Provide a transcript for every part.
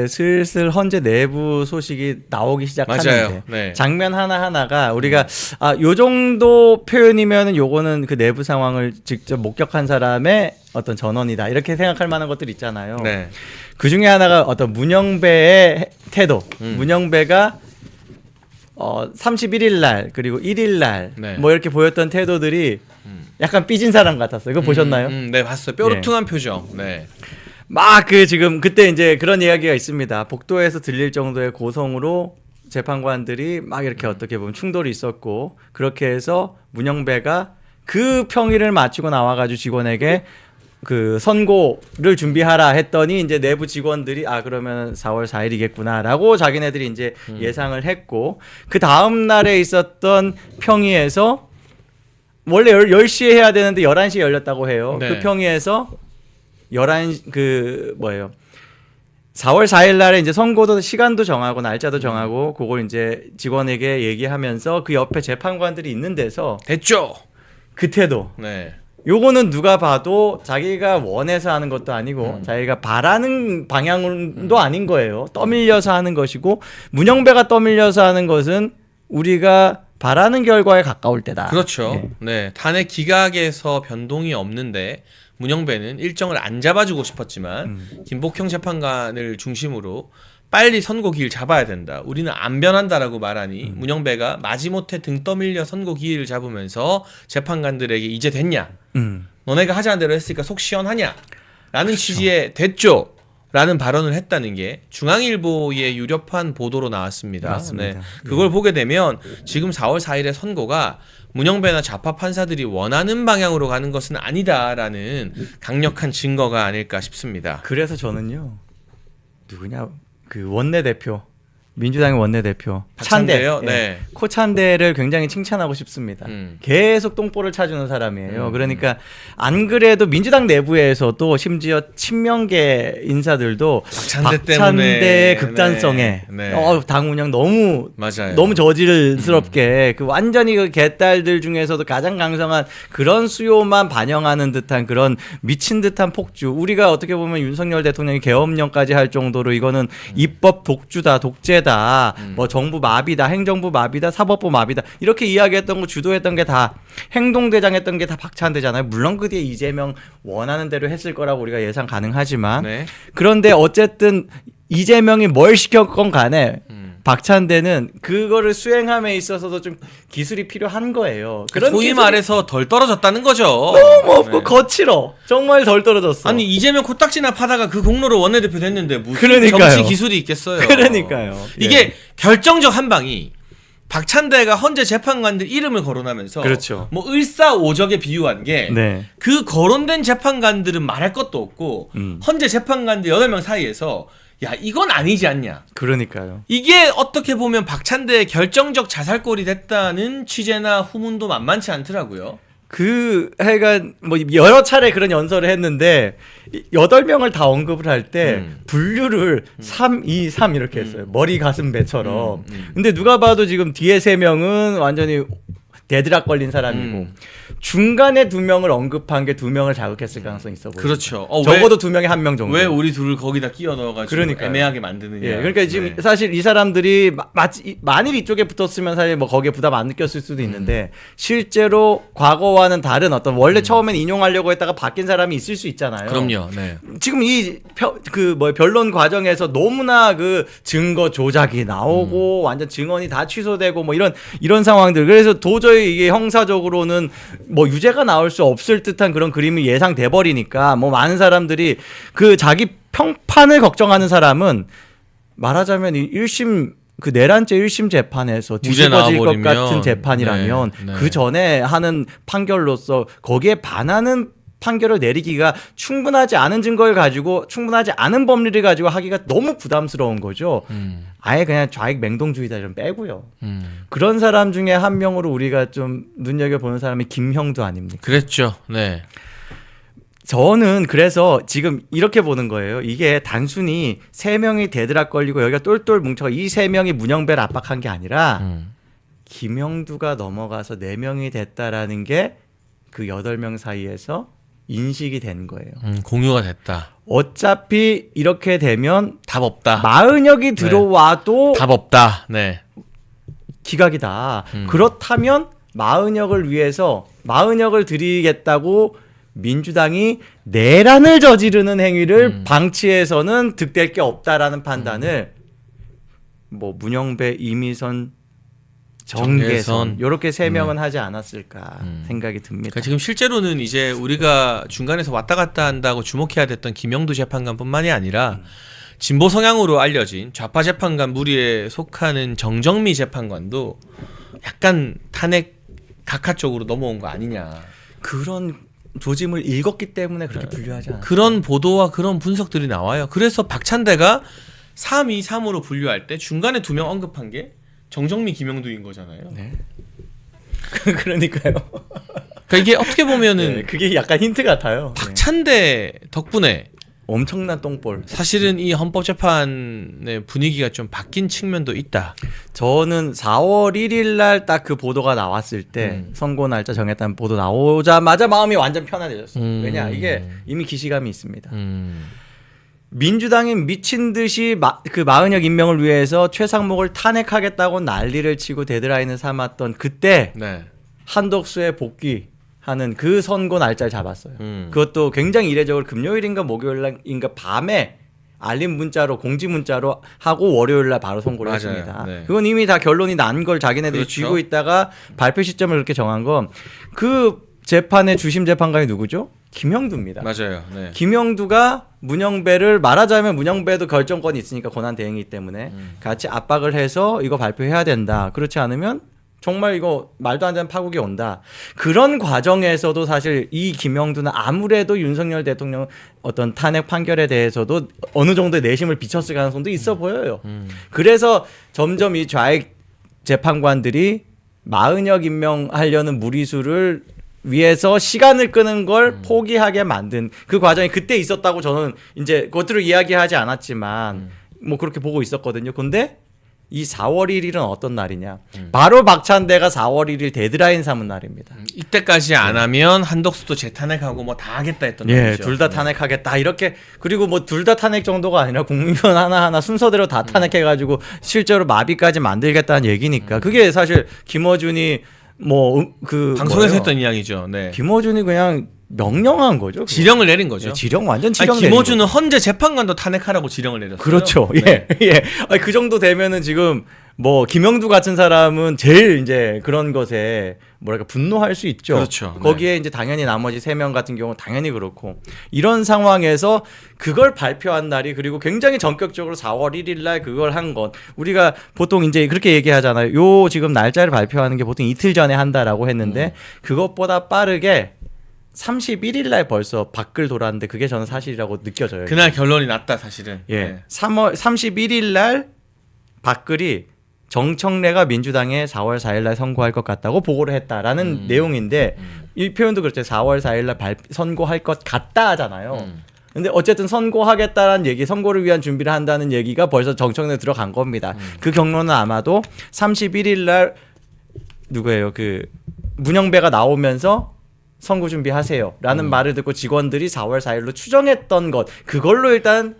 슬슬 헌재 내부 소식이 나오기 시작하는데 맞아요. 네. 장면 하나하나가 우리가 요 정도 표현이면 요거는 그 내부 상황을 직접 목격한 사람의 어떤 전언이다 이렇게 생각할 만한 것들 있잖아요. 네. 그 중에 하나가 어떤 문영배의 태도. 문영배가 31일 날 그리고 1일 날 뭐 네. 이렇게 보였던 태도들이 약간 삐진 사람 같았어요. 그거 보셨나요? 네, 봤어요. 뾰루퉁한 표정. 네. 막 지금 그때 이제 그런 이야기가 있습니다. 복도에서 들릴 정도의 고성으로 재판관들이 막 이렇게 어떻게 보면 충돌이 있었고 그렇게 해서 문영배가 그 평일을 마치고 나와가지고 직원에게 그 선고를 준비하라 했더니 이제 내부 직원들이 그러면 4월 4일이겠구나라고 자기네들이 이제 예상을 했고 그 다음 날에 있었던 평의에서 원래 10시에 해야 되는데 11시에 열렸다고 해요. 네. 그 평의에서 4월 4일 날에 이제 선고도 시간도 정하고 날짜도 정하고 그걸 이제 직원에게 얘기하면서 그 옆에 재판관들이 있는 데서 됐죠. 그 태도. 네. 요거는 누가 봐도 자기가 원해서 하는 것도 아니고 자기가 바라는 방향도 아닌 거예요. 떠밀려서 하는 것이고 문영배가 떠밀려서 하는 것은 우리가 바라는 결과에 가까울 때다. 그렇죠. 예. 네. 탄핵 기각에서 변동이 없는데 문영배는 일정을 안 잡아주고 싶었지만 김복형 재판관을 중심으로 빨리 선고 기일 잡아야 된다. 우리는 안 변한다라고 말하니 문영배가 마지못해 등 떠밀려 선고 기일을 잡으면서 재판관들에게 이제 됐냐? 너네가 하자는 대로 했으니까 속 시원하냐? 라는 그렇죠. 취지의 됐죠? 라는 발언을 했다는 게 중앙일보의 유력한 보도로 나왔습니다. 맞습니다. 네. 그걸 보게 되면 지금 4월 4일의 선고가 문영배나 좌파 판사들이 원하는 방향으로 가는 것은 아니다라는 강력한 증거가 아닐까 싶습니다. 그래서 저는요. 누구냐? 그 원내대표. 민주당의 원내대표 박찬대요? 찬대. 네. 코찬대를 굉장히 칭찬하고 싶습니다. 계속 똥볼을 차주는 사람이에요. 그러니까 안 그래도 민주당 내부에서도 심지어 친명계 인사들도 박찬대 때문에 박찬대의 극단성에 네. 당 운영 너무 맞아요. 너무 저질스럽게 그 완전히 그 개딸들 중에서도 가장 강성한 그런 수요만 반영하는 듯한 그런 미친 듯한 폭주. 우리가 어떻게 보면 윤석열 대통령이 계엄령까지 할 정도로 이거는 입법 독주다, 독재다. 뭐 정부 마비다, 행정부 마비다, 사법부 마비다 이렇게 이야기했던 거 주도했던 게 다 행동대장했던 게 다 박찬대잖아요. 물론 그 뒤에 이재명 원하는 대로 했을 거라고 우리가 예상 가능하지만 네. 그런데 어쨌든 이재명이 뭘 시켰건 간에 박찬대는 그거를 수행함에 있어서도 좀 기술이 필요한 거예요. 그런 소위 기술이 말해서 덜 떨어졌다는 거죠. 너무 없고 거칠어. 정말 덜 떨어졌어. 아니 이재명 코딱지나 파다가 그 공로로 원내대표 됐는데 무슨 그러니까요. 정치 기술이 있겠어요. 그러니까요. 이게 예. 결정적 한 방이 박찬대가 헌재 재판관들 이름을 거론하면서 그렇죠. 뭐 을사오적에 비유한 게 네. 그 거론된 재판관들은 말할 것도 없고 헌재 재판관들 8명 사이에서 야 이건 아니지 않냐. 그러니까요. 이게 어떻게 보면 박찬대의 결정적 자살골이 됐다는 취재나 후문도 만만치 않더라고요. 그 하여간 뭐 여러 차례 그런 연설을 했는데 8명을 다 언급을 할 때 분류를 3, 2, 3 이렇게 했어요. 머리 가슴 배처럼. 근데 누가 봐도 지금 뒤에 3명은 완전히 데드락 걸린 사람이고 중간에 2명을 언급한 게 2명을 자극했을 가능성이 있어 보여요. 그렇죠. 적어도 2명에 1명 정도. 왜 우리 둘을 거기다 끼워 넣어가지고 그러니까요. 애매하게 만드느냐. 예, 그러니까 지금 네. 사실 이 사람들이 만일 이쪽에 붙었으면 사실 뭐 거기에 부담 안 느꼈을 수도 있는데 실제로 과거와는 다른 어떤 원래 처음엔 인용하려고 했다가 바뀐 사람이 있을 수 있잖아요. 그럼요. 네. 지금 이 변론 과정에서 너무나 그 증거 조작이 나오고 완전 증언이 다 취소되고 뭐 이런 상황들. 그래서 도저히 이게 형사적으로는 뭐 유죄가 나올 수 없을 듯한 그런 그림이 예상돼 버리니까 뭐 많은 사람들이 그 자기 평판을 걱정하는 사람은 말하자면 이 1심 그 내란죄 1심 재판에서 뒤집어질 것 나와버리면, 같은 재판이라면 네. 그 전에 하는 판결로서 거기에 반하는 판결을 내리기가 충분하지 않은 증거를 가지고 충분하지 않은 법리를 가지고 하기가 너무 부담스러운 거죠. 아예 그냥 좌익 맹동주의다 좀 빼고요. 그런 사람 중에 한 명으로 우리가 좀 눈여겨보는 사람이 김형도 아닙니까? 그랬죠. 네. 저는 그래서 지금 이렇게 보는 거예요. 이게 단순히 3명이 데드락 걸리고 여기가 똘똘 뭉쳐가 이 3명이 문영배를 압박한 게 아니라 김형두가 넘어가서 4명이 됐다라는 게 그 8명 사이에서 인식이 된 거예요. 공유가 됐다. 어차피 이렇게 되면 답 없다. 마은혁이 들어와도 답 없다. 네. 기각이다. 그렇다면 마은혁을 위해서 마은혁을 드리겠다고 민주당이 내란을 저지르는 행위를 방치해서는 득될 게 없다라는 판단을 뭐 문영배, 이미선, 정계선 이렇게 세 명은 하지 않았을까 생각이 듭니다. 그러니까 지금 실제로는 이제 우리가 중간에서 왔다 갔다 한다고 주목해야 됐던 김영두 재판관뿐만이 아니라 진보 성향으로 알려진 좌파 재판관 무리에 속하는 정정미 재판관도 약간 탄핵 각하 쪽으로 넘어온 거 아니냐. 그런 조짐을 읽었기 때문에 그렇게 분류하지 않아요. 그런 보도와 그런 분석들이 나와요. 그래서 박찬대가 3-2-3으로 분류할 때 중간에 2명 언급한 게 정정미, 김영두인 거잖아요. 네. 그러니까요. 그러니까 이게 어떻게 보면은 네, 그게 약간 힌트 같아요. 박찬대 덕분에 엄청난 똥볼. 사실은 이 헌법재판의 분위기가 좀 바뀐 측면도 있다. 저는 4월 1일 날 딱 그 보도가 나왔을 때 선고 날짜 정했다는 보도 나오자마자 마음이 완전 편안해졌어요. 왜냐 이게 이미 기시감이 있습니다. 민주당이 미친 듯이 그 마은혁 임명을 위해서 최상목을 탄핵하겠다고 난리를 치고 데드라인을 삼았던 그때 네. 한덕수의 복귀하는 그 선고 날짜를 잡았어요. 그것도 굉장히 이례적으로 금요일인가 목요일인가 밤에 알림 문자로 공지 문자로 하고 월요일날 바로 선고를 맞아요. 했습니다. 네. 그건 이미 다 결론이 난 걸 자기네들이 그렇죠. 쥐고 있다가 발표 시점을 그렇게 정한 건 그 재판의 주심 재판관이 누구죠? 김영두입니다. 맞아요. 네. 김영두가 문영배를 말하자면 문영배도 결정권이 있으니까 권한 대행이기 때문에 같이 압박을 해서 이거 발표해야 된다. 그렇지 않으면 정말 이거 말도 안 되는 파국이 온다. 그런 과정에서도 사실 이 김영두는 아무래도 윤석열 대통령 어떤 탄핵 판결에 대해서도 어느 정도의 내심을 비쳤을 가능성도 있어 보여요. 그래서 점점 이 좌익 재판관들이 마은혁 임명하려는 무리수를 위해서 시간을 끄는 걸 포기하게 만든 그 과정이 그때 있었다고 저는 이제 겉으로 이야기하지 않았지만 뭐 그렇게 보고 있었거든요. 근데 이 4월 1일은 어떤 날이냐? 바로 박찬대가 4월 1일 데드라인 삼은 날입니다. 이때까지 안 하면 한덕수도 재탄핵하고 뭐 다 하겠다 했던 예, 날이죠. 둘 다 탄핵하겠다 이렇게 그리고 뭐 둘 다 탄핵 정도가 아니라 국민의원 하나하나 순서대로 다 탄핵해가지고 실제로 마비까지 만들겠다는 얘기니까 그게 사실 김어준이 뭐 그 방송에서 했던 이야기죠. 네. 김어준이 그냥 명령한 거죠. 그거. 지령을 내린 거죠. 예, 지령 완전 아니, 지령 내린 김어준은 거죠. 헌재 재판관도 탄핵하라고 지령을 내렸어요. 그렇죠. 네. 예, 예. 아니, 그 정도 되면은 지금 뭐 김영두 같은 사람은 제일 이제 그런 것에 뭐랄까 분노할 수 있죠. 그렇죠. 네. 거기에 이제 당연히 나머지 3명 같은 경우는 당연히 그렇고 이런 상황에서 그걸 발표한 날이 그리고 굉장히 전격적으로 4월 1일 날 그걸 한 것 우리가 보통 이제 그렇게 얘기하잖아요. 요 지금 날짜를 발표하는 게 보통 이틀 전에 한다라고 했는데 그것보다 빠르게 31일 날 벌써 밖을 돌았는데 그게 저는 사실이라고 느껴져요. 그날 결론이 났다 사실은. 예. 네. 3월 31일 날 박글이 정청래가 민주당에 4월 4일 날 선고할 것 같다고 보고를 했다라는 내용인데 이 표현도 그렇죠. 4월 4일 날 선고할 것 같다 하잖아요. 근데 어쨌든 선고하겠다라는 얘기, 선고를 위한 준비를 한다는 얘기가 벌써 정청래에 들어간 겁니다. 그 경로는 아마도 31일 날 누구예요? 그 문영배가 나오면서 선고 준비하세요라는 말을 듣고 직원들이 4월 4일로 추정했던 것 그걸로 일단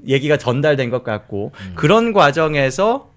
얘기가 전달된 것 같고 그런 과정에서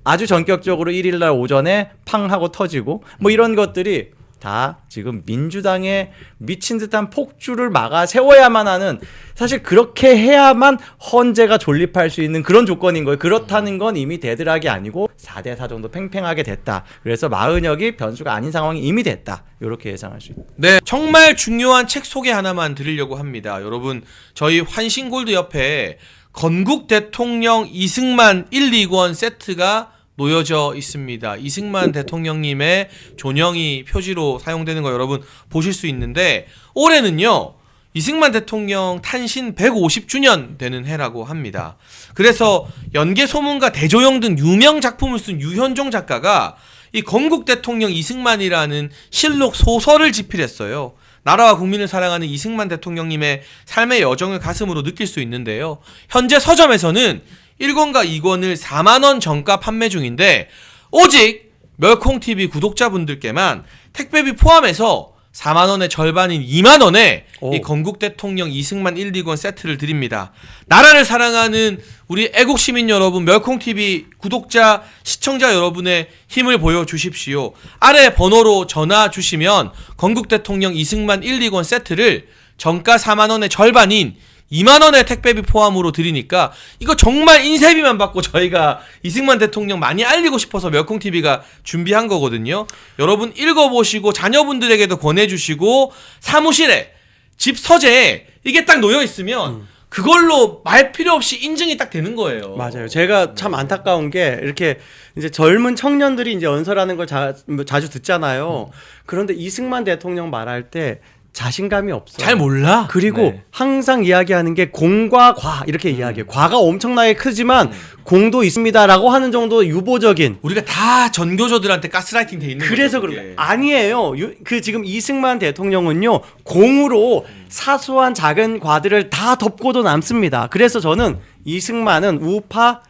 아주 전격적으로 1일 날 오전에 팡 하고 터지고 뭐 이런 것들이 다 지금 민주당의 미친 듯한 폭주를 막아 세워야만 하는 사실 그렇게 해야만 헌재가 존립할 수 있는 그런 조건인 거예요. 그렇다는 건 이미 데드락이 아니고 4대4 정도 팽팽하게 됐다. 그래서 마은혁이 변수가 아닌 상황이 이미 됐다. 이렇게 예상할 수 있다. 네, 정말 중요한 책 소개 하나만 드리려고 합니다. 여러분, 저희 환신골드 옆에 건국 대통령 이승만 1, 2권 세트가 놓여져 있습니다. 이승만 대통령님의 존영이 표지로 사용되는 거 여러분 보실 수 있는데 올해는요. 이승만 대통령 탄신 150주년 되는 해라고 합니다. 그래서 연개소문과 대조영 등 유명 작품을 쓴 유현종 작가가 이 건국 대통령 이승만이라는 실록 소설을 집필했어요. 나라와 국민을 사랑하는 이승만 대통령님의 삶의 여정을 가슴으로 느낄 수 있는데요. 현재 서점에서는 1권과 2권을 4만원 정가 판매 중인데 오직 멸콩TV 구독자분들께만 택배비 포함해서 4만 원의 절반인 2만 원에 오. 이 건국 대통령 이승만 1, 2권 세트를 드립니다. 나라를 사랑하는 우리 애국 시민 여러분, 멸콩 TV 구독자, 시청자 여러분의 힘을 보여 주십시오. 아래 번호로 전화 주시면 건국 대통령 이승만 1, 2권 세트를 정가 4만 원의 절반인 2만 원의 택배비 포함으로 드리니까 이거 정말 인쇄비만 받고 저희가 이승만 대통령 많이 알리고 싶어서 멸콩 TV가 준비한 거거든요. 여러분 읽어보시고 자녀분들에게도 권해주시고 사무실에 집 서재에 이게 딱 놓여 있으면 그걸로 말 필요 없이 인증이 딱 되는 거예요. 맞아요. 제가 참 안타까운 게 이렇게 이제 젊은 청년들이 이제 연설하는 걸 자주 듣잖아요. 그런데 이승만 대통령 말할 때 자신감이 없어요. 잘 몰라. 그리고 네. 항상 이야기하는 게 공과 과 이렇게 이야기해요. 과가 엄청나게 크지만 공도 있습니다라고 하는 정도 유보적인. 우리가 다 전교조들한테 가스라이팅 돼 있는 그래서 거죠, 그런 그게. 거예요. 아니에요. 그 지금 이승만 대통령은요 공으로 사소한 작은 과들을 다 덮고도 남습니다. 그래서 저는 이승만은 우파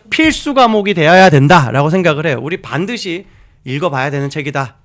필수 과목이 되어야 된다라고 생각을 해요. 우리 반드시 읽어봐야 되는 책이다.